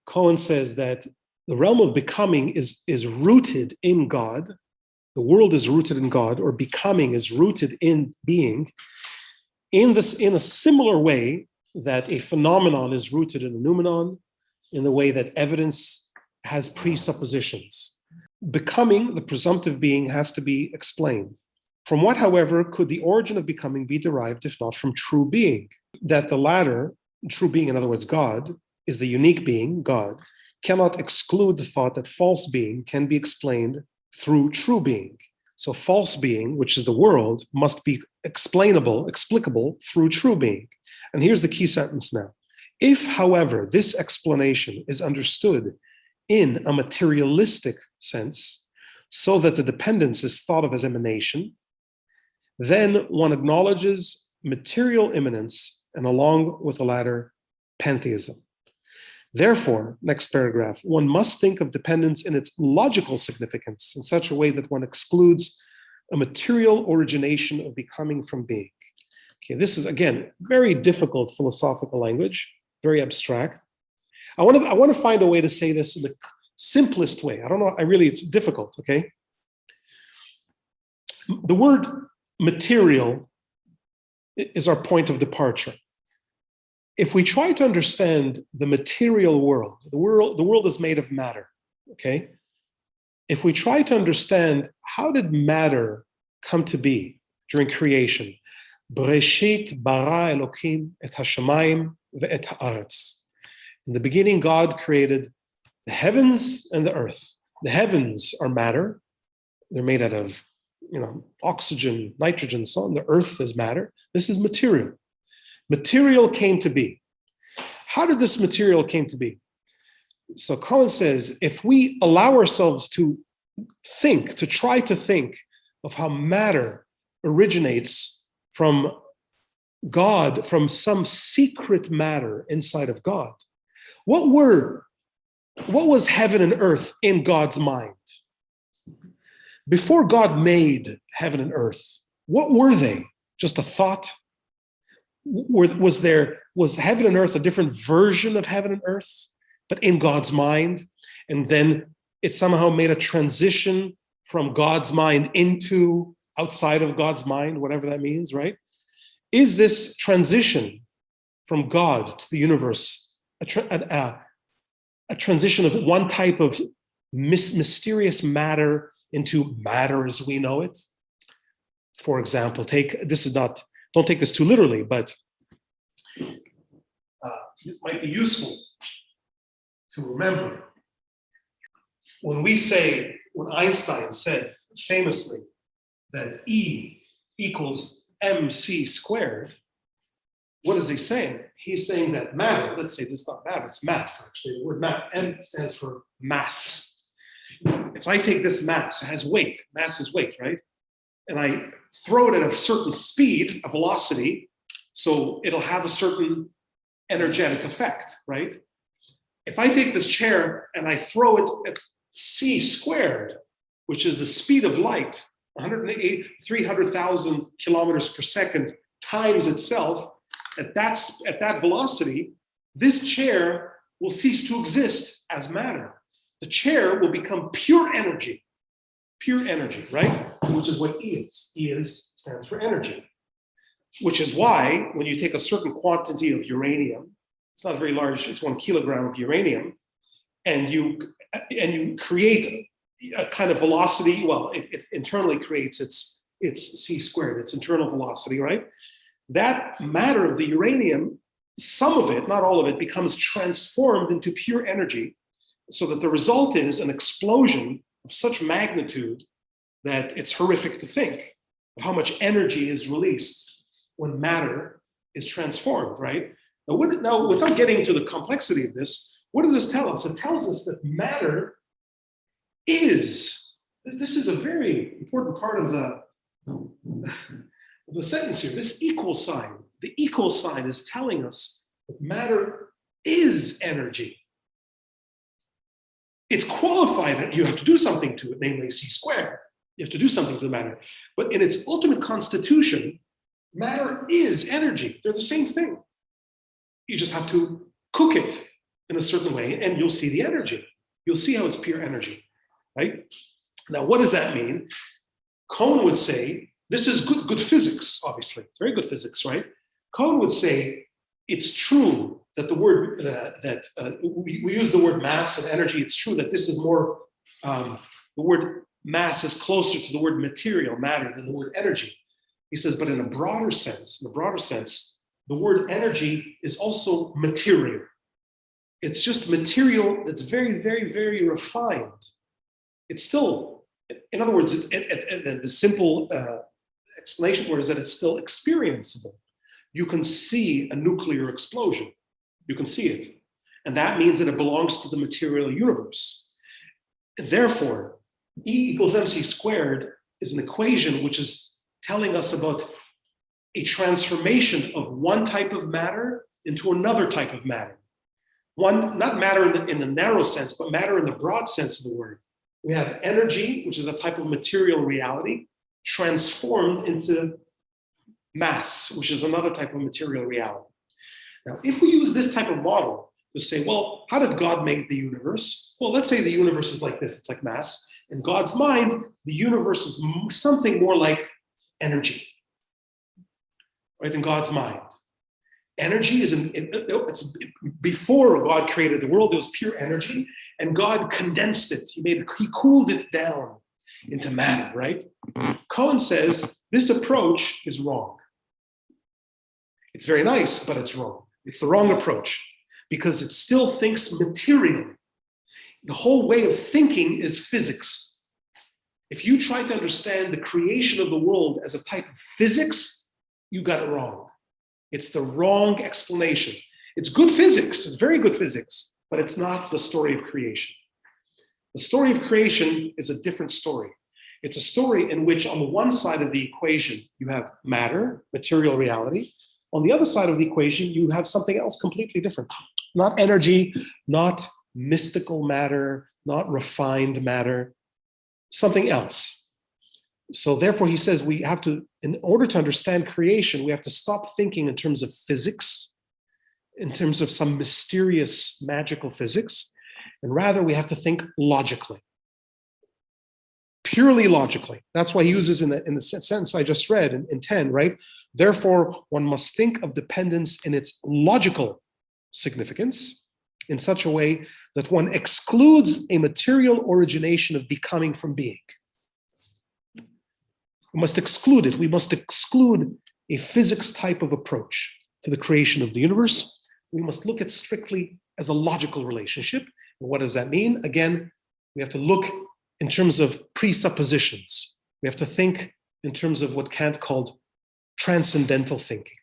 Cohen says that the realm of becoming is rooted in God. The world is rooted in God, or becoming is rooted in being, in a similar way that a phenomenon is rooted in a noumenon, in the way that evidence has presuppositions. Becoming, the presumptive being, has to be explained. From what, however, could the origin of becoming be derived if not from true being? That the latter, true being, in other words, God, is the unique being, God, cannot exclude the thought that false being can be explained through true being. So false being, which is the world, must be explicable through true being. And here's the key sentence now. If, however, this explanation is understood in a materialistic sense, so that the dependence is thought of as emanation, then one acknowledges material immanence, and along with the latter, pantheism. Therefore, next paragraph, one must think of dependence in its logical significance in such a way that one excludes a material origination of becoming from being. Okay, this is, again, very difficult philosophical language, very abstract. I want to find a way to say this in the simplest way. I don't know, it's difficult, okay? The word material is our point of departure. If we try to understand the material world, the world is made of matter, okay? If we try to understand how did matter come to be during creation, Bereshit bara Elokim et hashamayim ve'et haaretz. In the beginning, God created the heavens and the earth. The heavens are matter. They're made out of, oxygen, nitrogen, so on. The earth is matter. This is material. Material came to be. How did this material came to be? So Cohen says, if we allow ourselves to try to think of how matter originates from God, from some secret matter inside of God, what was heaven and earth in God's mind? Before God made heaven and earth, what were they? Just a thought? Was heaven and earth a different version of heaven and earth, but in God's mind? And then it somehow made a transition from God's mind into outside of God's mind, whatever that means, right? Is this transition from God to the universe a transition of one type of mysterious matter into matter as we know it? For example, don't take this too literally, but this might be useful to remember. When Einstein said famously that E equals mc squared, what is he saying? He's saying that matter, let's say this is not matter, it's mass actually. The word mass, M stands for mass. If I take this mass, it has weight, mass is weight, right? And I throw it at a certain speed, a velocity, so it'll have a certain energetic effect, right? If I take this chair and I throw it at c squared, which is the speed of light, 300,000 kilometers per second times itself, at that velocity, this chair will cease to exist as matter. The chair will become pure energy, right? Which is what E is. E stands for energy, which is why when you take a certain quantity of uranium, it's not very large, it's 1 kilogram of uranium, and you create a kind of velocity, well, it internally creates its c squared, its internal velocity, right? That matter of the uranium, some of it, not all of it, becomes transformed into pure energy, so that the result is an explosion of such magnitude that it's horrific to think of how much energy is released when matter is transformed, right? Now, without getting into the complexity of this, what does this tell us? It tells us that matter is, this is a very important part of the sentence here, this equal sign. The equal sign is telling us that matter is energy. It's qualified, you have to do something to it, namely c squared. You have to do something to the matter. But in its ultimate constitution, matter is energy. They're the same thing. You just have to cook it in a certain way, and you'll see the energy. You'll see how it's pure energy, right? Now, what does that mean? Cohen would say, this is good physics, obviously. It's very good physics, right? Cohen would say, it's true that the word, we use the word mass and energy. It's true that this is more, the word mass is closer to the word material, matter, than the word energy. He says, but in a broader sense, the word energy is also material. It's just material that's very, very, very refined. It's still, in other words, the simple explanation for it is that it's still experienceable. You can see a nuclear explosion. You can see it. And that means that it belongs to the material universe. And therefore, E equals mc squared is an equation which is telling us about a transformation of one type of matter into another type of matter. One, not matter in the narrow sense, but matter in the broad sense of the word. We have energy, which is a type of material reality, transformed into mass, which is another type of material reality. Now, if we use this type of model to say, well, how did God make the universe? Well, let's say the universe is like this, it's like mass. In God's mind, the universe is something more like energy, right? In God's mind. Energy is, it's before God created the world, it was pure energy, and God condensed it. He cooled it down into matter, right? Cohen says this approach is wrong. It's very nice, but it's wrong. It's the wrong approach because it still thinks materially. The whole way of thinking is physics. If you try to understand the creation of the world as a type of physics, you got it wrong. It's the wrong explanation. It's good physics, it's very good physics, but it's not the story of creation. The story of creation is a different story. It's a story in which on the one side of the equation, you have matter, material reality. On the other side of the equation, you have something else completely different. Not energy, not mystical matter, not refined matter, something else. So therefore, he says we have to, in order to understand creation, we have to stop thinking in terms of physics, in terms of some mysterious, magical physics, and rather we have to think logically, purely logically. That's why he uses in the sentence I just read in 10, right? Therefore, one must think of dependence in its logical significance in such a way that one excludes a material origination of becoming from being. We must exclude it. We must exclude a physics type of approach to the creation of the universe. We must look at strictly as a logical relationship. And what does that mean? Again, we have to look in terms of presuppositions. We have to think in terms of what Kant called transcendental thinking.